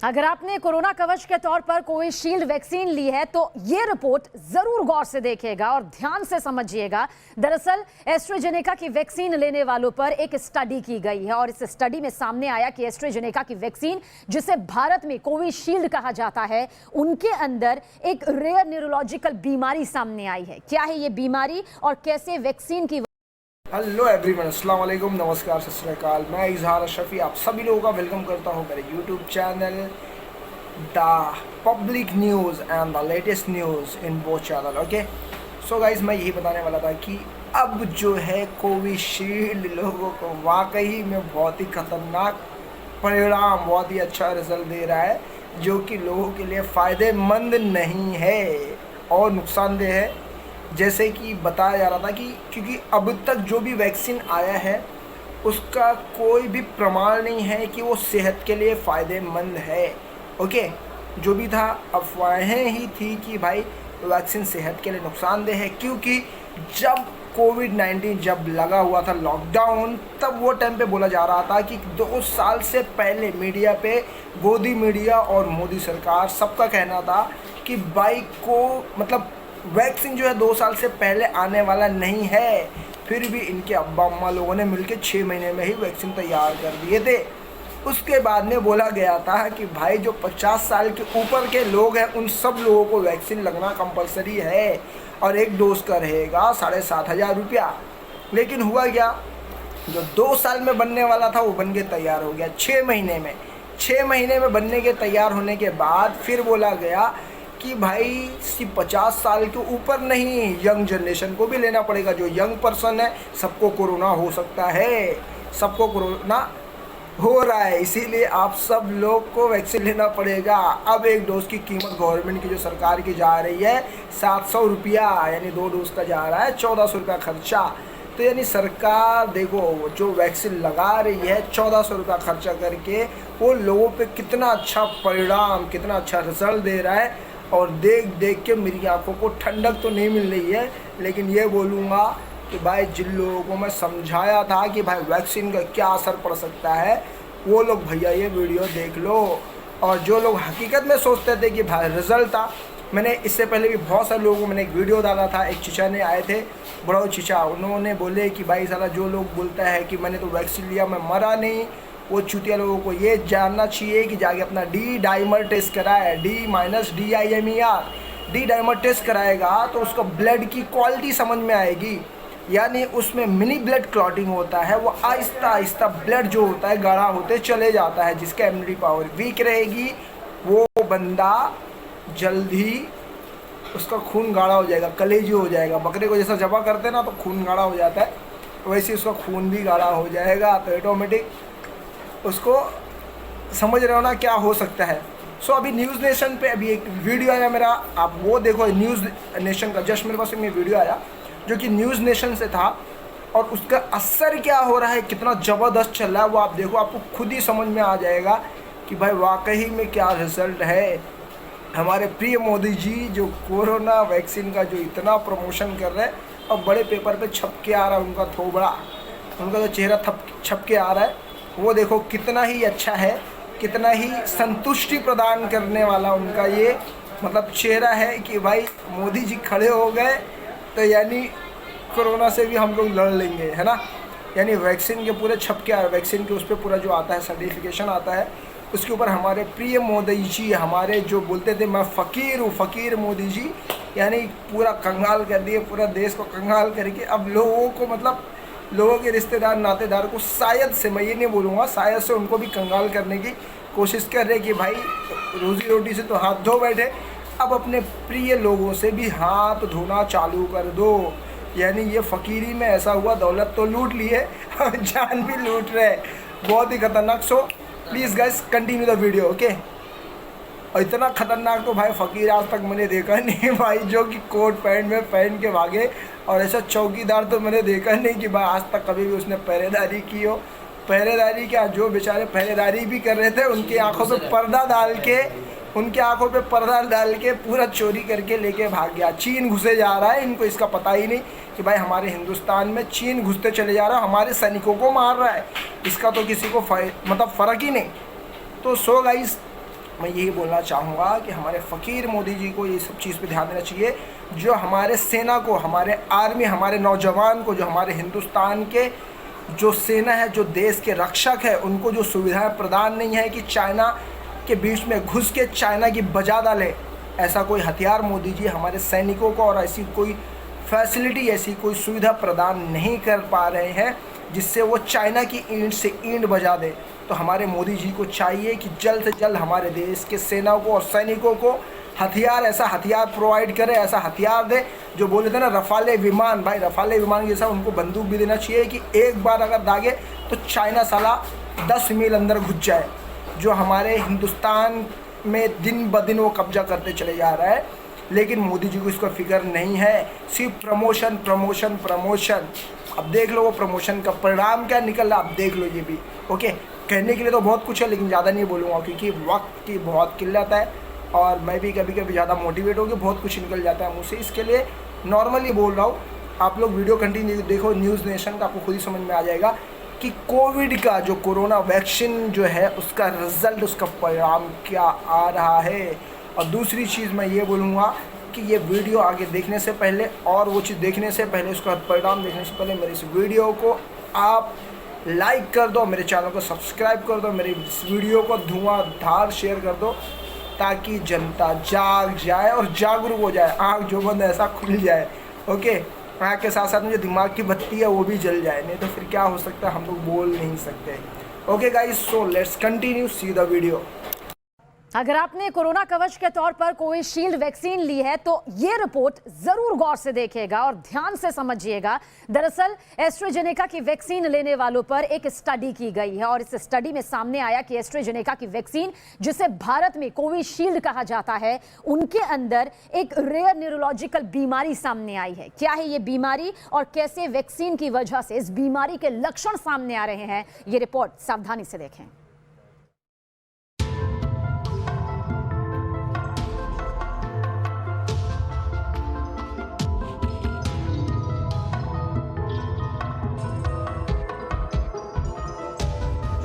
अगर आपने कोरोना कवच के तौर पर कोविशील्ड वैक्सीन ली है तो ये रिपोर्ट जरूर गौर से देखिएगा और ध्यान से समझिएगा। दरअसल एस्ट्राजेनेका की वैक्सीन लेने वालों पर एक स्टडी की गई है और इस स्टडी में सामने आया कि एस्ट्राजेनेका की वैक्सीन, जिसे भारत में कोविशील्ड कहा जाता है, उनके अंदर एक रेयर न्यूरोलॉजिकल बीमारी सामने आई है। क्या है ये बीमारी और कैसे वैक्सीन की। हेलो एवरीवन, अस्सलाम वालेकुम, नमस्कार, सत श्री अकाल। मैं इजहार अशरफी आप सभी लोगों का वेलकम करता हूं मेरे YouTube channel the public news and the latest news इन वो चैनल। ओके, सो गाइज, मैं यही बताने वाला था कि अब जो है कोविशील्ड लोगों को वाकई में बहुत ही खतरनाक परिणाम, बहुत ही अच्छा रिजल्ट दे रहा है, जो कि लोगों के लिए फ़ायदेमंद नहीं है और नुकसानदेह है। जैसे कि बताया जा रहा था कि क्योंकि अब तक जो भी वैक्सीन आया है उसका कोई भी प्रमाण नहीं है कि वो सेहत के लिए फ़ायदेमंद है। ओके, जो भी था अफवाहें ही थी कि भाई वैक्सीन सेहत के लिए नुकसानदेह है, क्योंकि जब कोविड-19 जब लगा हुआ था लॉकडाउन, तब वो टाइम पे बोला जा रहा था कि 2 साल से पहले मीडिया पे गोदी मीडिया और मोदी सरकार सबका कहना था कि भाई को मतलब वैक्सीन जो है 2 साल से पहले आने वाला नहीं है। फिर भी इनके अब्बा अम्मा लोगों ने मिलकर 6 महीने में ही वैक्सीन तैयार कर दिए थे। उसके बाद में बोला गया था कि भाई जो 50 साल के ऊपर के लोग हैं उन सब लोगों को वैक्सीन लगना कंपलसरी है और एक डोज का रहेगा 7,500 रुपया। लेकिन हुआ क्या, जो 2 साल में बनने वाला था वो बन के तैयार हो गया 6 महीने में। 6 महीने में बनने के तैयार होने के बाद फिर बोला गया कि भाई सिर्फ 50 साल के ऊपर नहीं, यंग जनरेशन को भी लेना पड़ेगा। जो यंग पर्सन है सबको कोरोना हो सकता है, सबको कोरोना हो रहा है, इसीलिए आप सब लोग को वैक्सीन लेना पड़ेगा। अब एक डोज की कीमत गवर्नमेंट की जो सरकार की जा रही है 700 रुपया, यानी 2 डोज का जा रहा है 1400 रुपया खर्चा। तो यानी सरकार देखो जो वैक्सीन लगा रही है 1400 रुपया खर्चा करके वो लोगों पे कितना अच्छा परिणाम, कितना अच्छा रिजल्ट दे रहा है। और देख देख के मेरी आंखों को ठंडक तो नहीं मिल रही है, लेकिन ये बोलूँगा कि भाई जिन लोगों को मैं समझाया था कि भाई वैक्सीन का क्या असर पड़ सकता है, वो लोग भैया ये वीडियो देख लो। और जो लोग हकीकत में सोचते थे कि भाई रिजल्ट था, मैंने इससे पहले भी बहुत सारे लोगों को मैंने एक वीडियो डाला था। एक चीचा ने आए थे, बड़ा चीचा, उन्होंने बोले कि भाई साला जो लोग बोलता है कि मैंने तो वैक्सीन लिया मैं मरा नहीं, वो चुतिया लोगों को ये जानना चाहिए कि जाके अपना डी डाइमर टेस्ट कराए, D-DIMER डी डाइमर टेस्ट कराएगा तो उसका ब्लड की क्वालिटी समझ में आएगी। यानी उसमें मिनी ब्लड क्लॉटिंग होता है, वो आहिस्ता आहिस्ता ब्लड जो होता है गाढ़ा होते चले जाता है। जिसका इम्यूनिटी पावर वीक रहेगी वो बंदा जल्दी उसका खून गाढ़ा हो जाएगा, कलेजी हो जाएगा। बकरे को जैसा जबा करते हैं ना तो खून गाढ़ा हो जाता है, वैसे उसका खून भी गाढ़ा हो जाएगा। तो ऑटोमेटिक उसको समझ रहे हो ना क्या हो सकता है। सो अभी न्यूज़ नेशन पे अभी एक वीडियो आया मेरा, आप वो देखो। न्यूज़ नेशन का जस्ट मेरे पास में वीडियो आया जो कि न्यूज़ नेशन से था, और उसका असर क्या हो रहा है, कितना ज़बरदस्त चल रहा है, वो आप देखो, आपको खुद ही समझ में आ जाएगा कि भाई वाकई में क्या रिज़ल्ट है। हमारे प्रिय मोदी जी जो कोरोना वैक्सीन का जो इतना प्रमोशन कर रहे हैं, और बड़े पेपर पे छप के आ रहा है उनका थोबड़ा, उनका जो चेहरा छप के आ रहा है, वो देखो कितना ही अच्छा है, कितना ही संतुष्टि प्रदान करने वाला उनका ये मतलब चेहरा है कि भाई मोदी जी खड़े हो गए तो यानी कोरोना से भी हम लोग लड़ लेंगे, है ना। यानी वैक्सीन के पूरे छप के वैक्सीन के उस पर पूरा जो आता है सर्टिफिकेशन आता है, उसके ऊपर हमारे प्रिय मोदी जी, हमारे जो बोलते थे मैं फ़कीर हूँ, फ़कीर मोदी जी, यानी पूरा कंगाल कर दिए, पूरा देश को कंगाल करके अब लोगों को मतलब लोगों के रिश्तेदार नातेदार को शायद से, मैं ये नहीं बोलूँगा, शायद से उनको भी कंगाल करने की कोशिश कर रहे कि भाई रोज़ी रोटी से तो हाथ धो बैठे, अब अपने प्रिय लोगों से भी हाथ धोना चालू कर दो। यानी ये फ़कीरी में ऐसा हुआ, दौलत तो लूट ली है और जान भी लूट रहे, बहुत ही खतरनाक। So please guys continue the video, okay. और इतना खतरनाक तो भाई फ़कीर आज तक मैंने देखा नहीं भाई, जो कि कोट पैंट में पहन के भागे, और ऐसा चौकीदार तो मैंने देखा नहीं कि भाई आज तक कभी भी उसने पहरेदारी की हो। पहरेदारी क्या, जो बेचारे पहरेदारी भी कर रहे थे उनकी आंखों पे पर्दा डाल के पूरा चोरी करके लेके भाग गया। चीन घुसे जा रहा है, इनको इसका पता ही नहीं कि भाई हमारे हिंदुस्तान में चीन घुसते चले जा रहा है, हमारे सैनिकों को मार रहा है, इसका तो किसी को मतलब फ़र्क ही नहीं। तो सो गाइस मैं यही बोलना चाहूँगा कि हमारे फ़कीर मोदी जी को ये सब चीज़ पे ध्यान देना चाहिए। जो हमारे सेना को, हमारे आर्मी, हमारे नौजवान को, जो हमारे हिंदुस्तान के जो सेना है, जो देश के रक्षक है, उनको जो सुविधाएं प्रदान नहीं है कि चाइना के बीच में घुस के चाइना की बजा डाले, ऐसा कोई हथियार मोदी जी हमारे सैनिकों को और ऐसी कोई फैसिलिटी, ऐसी कोई सुविधा प्रदान नहीं कर पा रहे हैं जिससे वो चाइना की ईंट से ईंट बजा दे। तो हमारे मोदी जी को चाहिए कि जल्द से जल्द हमारे देश के सेना को और सैनिकों को हथियार, ऐसा हथियार प्रोवाइड करे, ऐसा हथियार दे। जो बोले थे ना रफाले विमान, भाई रफाले विमान जैसा उनको बंदूक भी देना चाहिए कि एक बार अगर दागे तो चाइना साला 10 मील अंदर घुस जाए। जो हमारे हिंदुस्तान में दिन ब दिन वो कब्जा करते चले जा रहा है, लेकिन मोदी जी को इसका फिक्र नहीं है। सिर्फ प्रमोशन प्रमोशन प्रमोशन। अब देख लो वो प्रमोशन का परिणाम क्या निकल रहा, अब देख लो ये भी। ओके, कहने के लिए तो बहुत कुछ है लेकिन ज़्यादा नहीं बोलूँगा क्योंकि वक्त की बहुत किल्लत है और मैं भी कभी कभी ज़्यादा मोटिवेट होकर बहुत कुछ निकल जाता है मुझसे। इसके लिए नॉर्मली बोल रहा हूँ। आप लोग वीडियो कंटिन्यू देखो न्यूज़ नेशन का, आपको खुद ही समझ में आ जाएगा कि कोविड का जो कोरोना वैक्सीन जो है उसका रिज़ल्ट, उसका परिणाम क्या आ रहा है। और दूसरी चीज़ मैं ये बोलूँगा कि ये वीडियो आगे देखने से पहले और वो चीज़ देखने से पहले, उसका परिणाम देखने से पहले मेरे इस वीडियो को आप लाइक कर दो, मेरे चैनल को सब्सक्राइब कर दो, मेरे इस वीडियो को धुआंधार शेयर कर दो ताकि जनता जाग जाए और जागरूक हो जाए। आँख जो बंद ऐसा खुल जाए। ओके, आँख के साथ साथ में जो दिमाग की बत्ती है वो भी जल जाए, नहीं तो फिर क्या हो सकता है हम लोग बोल नहीं सकते। Okay guys, so let's continue see the video. अगर आपने कोरोना कवच के तौर पर कोविशील्ड वैक्सीन ली है तो ये रिपोर्ट जरूर गौर से देखेगा और ध्यान से समझिएगा। दरअसल एस्ट्राजेनेका की वैक्सीन लेने वालों पर एक स्टडी की गई है और इस स्टडी में सामने आया कि एस्ट्राजेनेका की वैक्सीन, जिसे भारत में कोविशील्ड कहा जाता है, उनके अंदर एक रेयर न्यूरोलॉजिकल बीमारी सामने आई है। क्या है ये बीमारी और कैसे वैक्सीन की वजह से इस बीमारी के लक्षण सामने आ रहे हैं, ये रिपोर्ट सावधानी से देखें।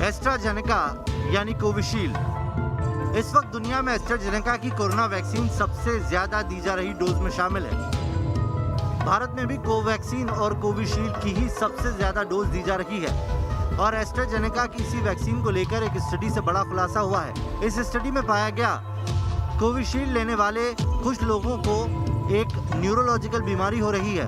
एस्ट्राजेनेका यानी कोविशील्ड इस वक्त दुनिया में एस्ट्राजेनेका की कोरोना वैक्सीन सबसे ज्यादा दी जा रही डोज में शामिल है। भारत में भी कोवैक्सीन और कोविशील्ड की ही सबसे ज्यादा डोज दी जा रही है और एस्ट्राजेनेका की इसी वैक्सीन को लेकर एक स्टडी से बड़ा खुलासा हुआ है। इस स्टडी में पाया गया कोविशील्ड लेने वाले कुछ लोगों को एक न्यूरोलॉजिकल बीमारी हो रही है।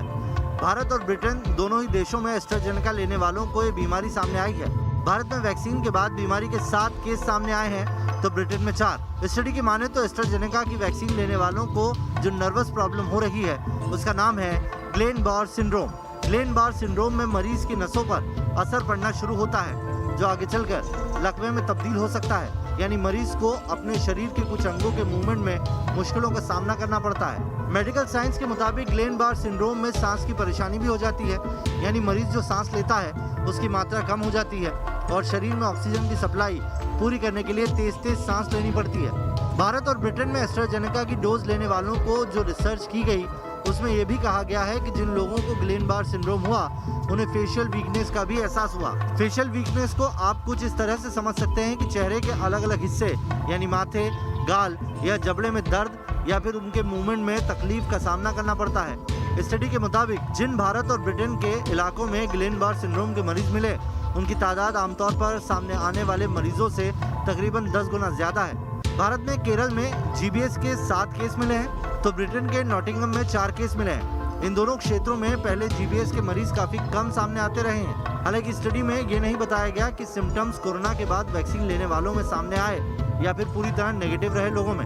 भारत और ब्रिटेन दोनों ही देशों में एस्ट्राजेनेका लेने वालों को ये बीमारी सामने आई है। भारत में वैक्सीन के बाद बीमारी के 7 केस सामने आए हैं तो ब्रिटेन में 4। स्टडी की माने तो एस्ट्राजेनेका की वैक्सीन लेने वालों को जो नर्वस प्रॉब्लम हो रही है उसका नाम है ग्लेन-बार सिंड्रोम। ग्लेन-बार सिंड्रोम में मरीज की नसों पर असर पड़ना शुरू होता है जो आगे चलकर लकवे में तब्दील हो सकता है, यानी मरीज को अपने शरीर के कुछ अंगों के मूवमेंट में मुश्किलों का सामना करना पड़ता है। मेडिकल साइंस के मुताबिक ग्लेन-बार सिंड्रोम में सांस की परेशानी भी हो जाती है, यानी मरीज जो सांस लेता है उसकी मात्रा कम हो जाती है और शरीर में ऑक्सीजन की सप्लाई पूरी करने के लिए तेज तेज सांस लेनी पड़ती है। भारत और ब्रिटेन में एस्ट्राजेनेका की डोज लेने वालों को जो रिसर्च की गई उसमें यह भी कहा गया है कि जिन लोगों को ग्लेन-बार सिंड्रोम हुआ उन्हें फेशियल वीकनेस का भी एहसास हुआ। फेशियल वीकनेस को आप कुछ इस तरह से समझ सकते हैं कि चेहरे के अलग अलग हिस्से यानी माथे, गाल या जबड़े में दर्द या फिर उनके मूवमेंट में तकलीफ का सामना करना पड़ता है। स्टडी के मुताबिक जिन भारत और ब्रिटेन के इलाकों में ग्लेन-बार सिंड्रोम के मरीज मिले उनकी तादाद आमतौर पर सामने आने वाले मरीजों से तकरीबन 10 गुना ज्यादा है। भारत में केरल में जीबीएस के 7 केस मिले हैं तो ब्रिटेन के नॉटिंघम में 4 केस मिले हैं। इन दोनों क्षेत्रों में पहले जीबीएस के मरीज काफी कम सामने आते रहे हैं। हालांकि स्टडी में ये नहीं बताया गया कि सिम्टम्स कोरोना के बाद वैक्सीन लेने वालों में सामने आए या फिर पूरी तरह नेगेटिव रहे लोगों में,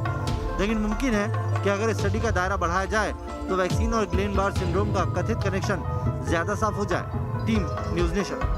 लेकिन मुमकिन है कि अगर स्टडी का दायरा बढ़ाया जाए तो वैक्सीन और ग्लेन-बार सिंड्रोम का कथित कनेक्शन ज्यादा साफ हो जाए। Team news nation.